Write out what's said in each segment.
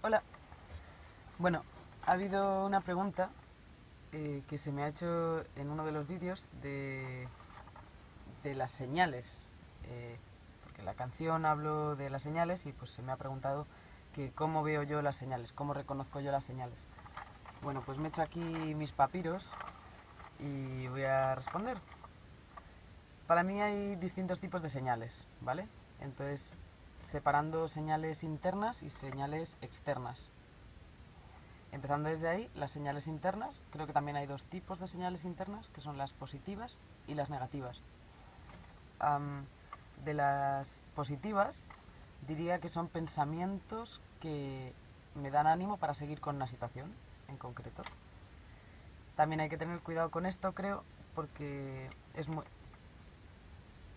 Hola. Bueno, ha habido una pregunta que se me ha hecho en uno de los vídeos de las señales. Porque en la canción hablo de las señales y pues se me ha preguntado que cómo veo yo las señales, cómo reconozco yo las señales. Bueno, pues me he hecho aquí mis papiros y voy a responder. Para mí hay distintos tipos de señales, ¿vale? Entonces, separando señales internas y señales externas. Empezando desde ahí, las señales internas, creo que también hay dos tipos de señales internas, que son las positivas y las negativas. De las positivas, diría que son pensamientos que me dan ánimo para seguir con una situación en concreto. También hay que tener cuidado con esto, creo, porque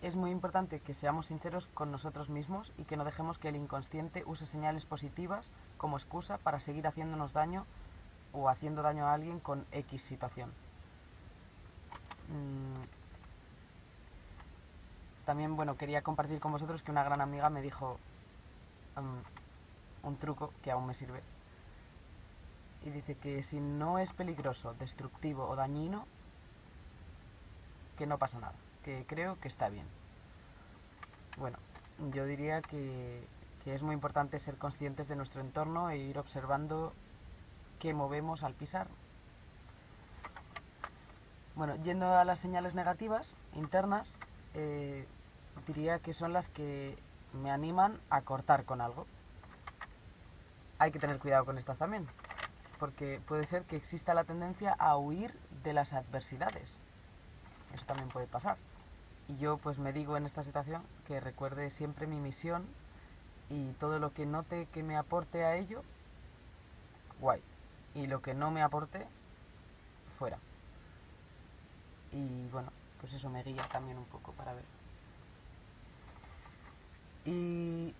es muy importante que seamos sinceros con nosotros mismos y que no dejemos que el inconsciente use señales positivas como excusa para seguir haciéndonos daño o haciendo daño a alguien con X situación. También, bueno, quería compartir con vosotros que una gran amiga me dijo un truco que aún me sirve. Y dice que si no es peligroso, destructivo o dañino, que no pasa nada. Que creo que está bien. Bueno, yo diría que es muy importante ser conscientes de nuestro entorno e ir observando qué movemos al pisar. Bueno, yendo a las señales negativas, internas, diría que son las que me animan a cortar con algo. Hay que tener cuidado con estas también, porque puede ser que exista la tendencia a huir de las adversidades. Eso también puede pasar. Y yo pues me digo en esta situación que recuerde siempre mi misión y todo lo que note que me aporte a ello, guay. Y lo que no me aporte, fuera. Y bueno, pues eso me guía también un poco para ver. Y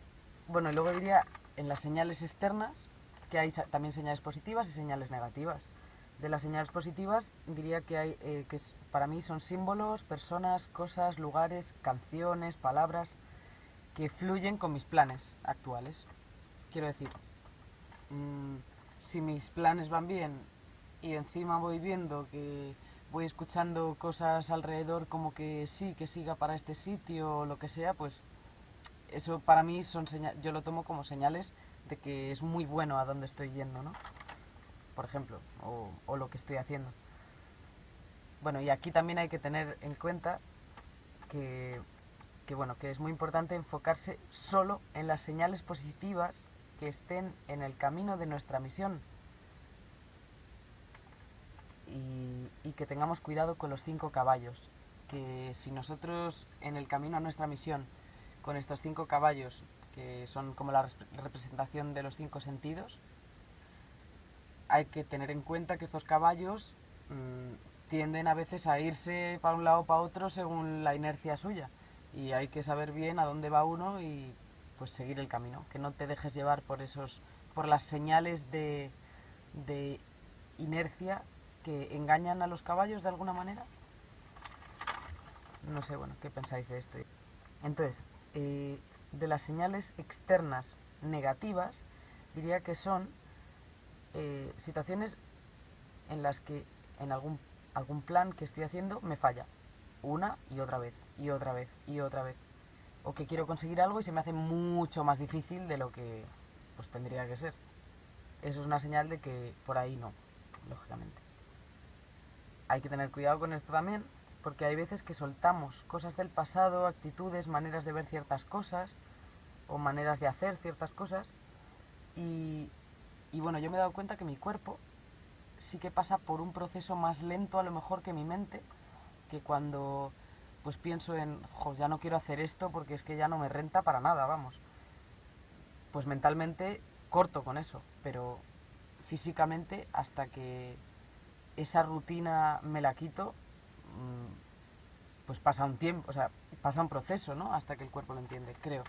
bueno, y luego diría en las señales externas que hay también señales positivas y señales negativas. De las señales positivas diría que hay para mí son símbolos, personas, cosas, lugares, canciones, palabras que fluyen con mis planes actuales. Quiero decir, si mis planes van bien y encima voy viendo que voy escuchando cosas alrededor como que sí, que siga para este sitio o lo que sea, pues eso para mí son yo lo tomo como señales de que es muy bueno a dónde estoy yendo, ¿no? Por ejemplo, o lo que estoy haciendo. Bueno, y aquí también hay que tener en cuenta que, bueno, que es muy importante enfocarse solo en las señales positivas que estén en el camino de nuestra misión y que tengamos cuidado con los 5 caballos. Que si nosotros en el camino a nuestra misión con estos 5 caballos, que son como la representación de los 5 sentidos, hay que tener en cuenta que estos caballos tienden a veces a irse para un lado o para otro según la inercia suya. Y hay que saber bien a dónde va uno y pues seguir el camino. Que no te dejes llevar por las señales de inercia que engañan a los caballos de alguna manera. No sé, bueno, ¿qué pensáis de esto? Entonces, de las señales externas negativas, diría que son situaciones en las que en algún plan que estoy haciendo me falla. Una y otra vez, y otra vez, y otra vez. O que quiero conseguir algo y se me hace mucho más difícil de lo que pues tendría que ser. Eso es una señal de que por ahí no, lógicamente. Hay que tener cuidado con esto también, porque hay veces que soltamos cosas del pasado, actitudes, maneras de ver ciertas cosas, o maneras de hacer ciertas cosas, y, y bueno, yo me he dado cuenta que mi cuerpo sí que pasa por un proceso más lento a lo mejor que mi mente, que cuando pues pienso en, ya no quiero hacer esto porque es que ya no me renta para nada, vamos. Pues mentalmente corto con eso, pero físicamente hasta que esa rutina me la quito, pues pasa un tiempo, o sea, pasa un proceso, ¿no? Hasta que el cuerpo lo entiende, creo.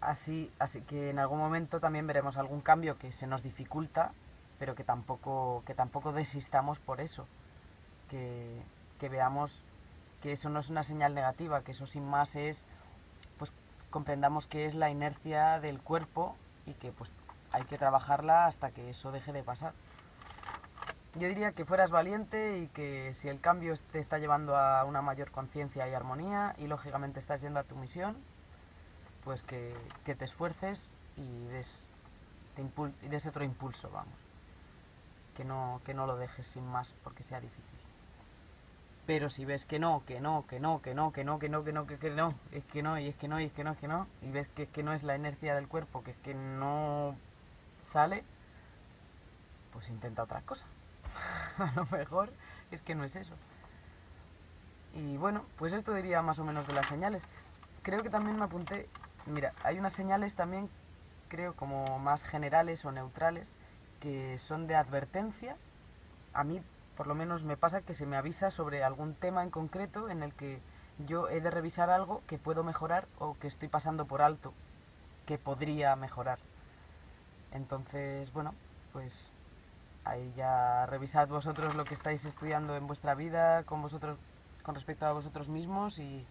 Así que en algún momento también veremos algún cambio que se nos dificulta, pero que tampoco desistamos por eso. Que, que veamos que eso no es una señal negativa, que eso sin más es, pues comprendamos que es la inercia del cuerpo y que pues hay que trabajarla hasta que eso deje de pasar. Yo diría que fueras valiente y que si el cambio te está llevando a una mayor conciencia y armonía y lógicamente estás yendo a tu misión, pues que te esfuerces y des otro impulso, vamos. Que no lo dejes sin más porque sea difícil. Pero si ves que no, que no, que no, que no, que no, que no, que no, que no, es que no, y es que no, y es que no, es que no, y ves que es que no es la inercia del cuerpo, que es que no sale, pues intenta otra cosa. A lo mejor es que no es eso. Y bueno, pues esto diría más o menos de las señales. Creo que también me apunté, mira, hay unas señales también, creo, como más generales o neutrales, que son de advertencia. A mí, por lo menos, me pasa que se me avisa sobre algún tema en concreto en el que yo he de revisar algo que puedo mejorar o que estoy pasando por alto, que podría mejorar. Entonces, bueno, pues ahí ya revisad vosotros lo que estáis estudiando en vuestra vida, con vosotros, con respecto a vosotros mismos y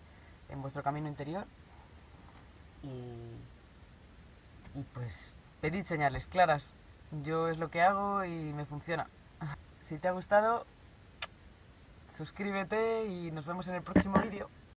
en vuestro camino interior. Y, y pues pedid señales claras. Yo es lo que hago y me funciona. Si te ha gustado, suscríbete y nos vemos en el próximo vídeo.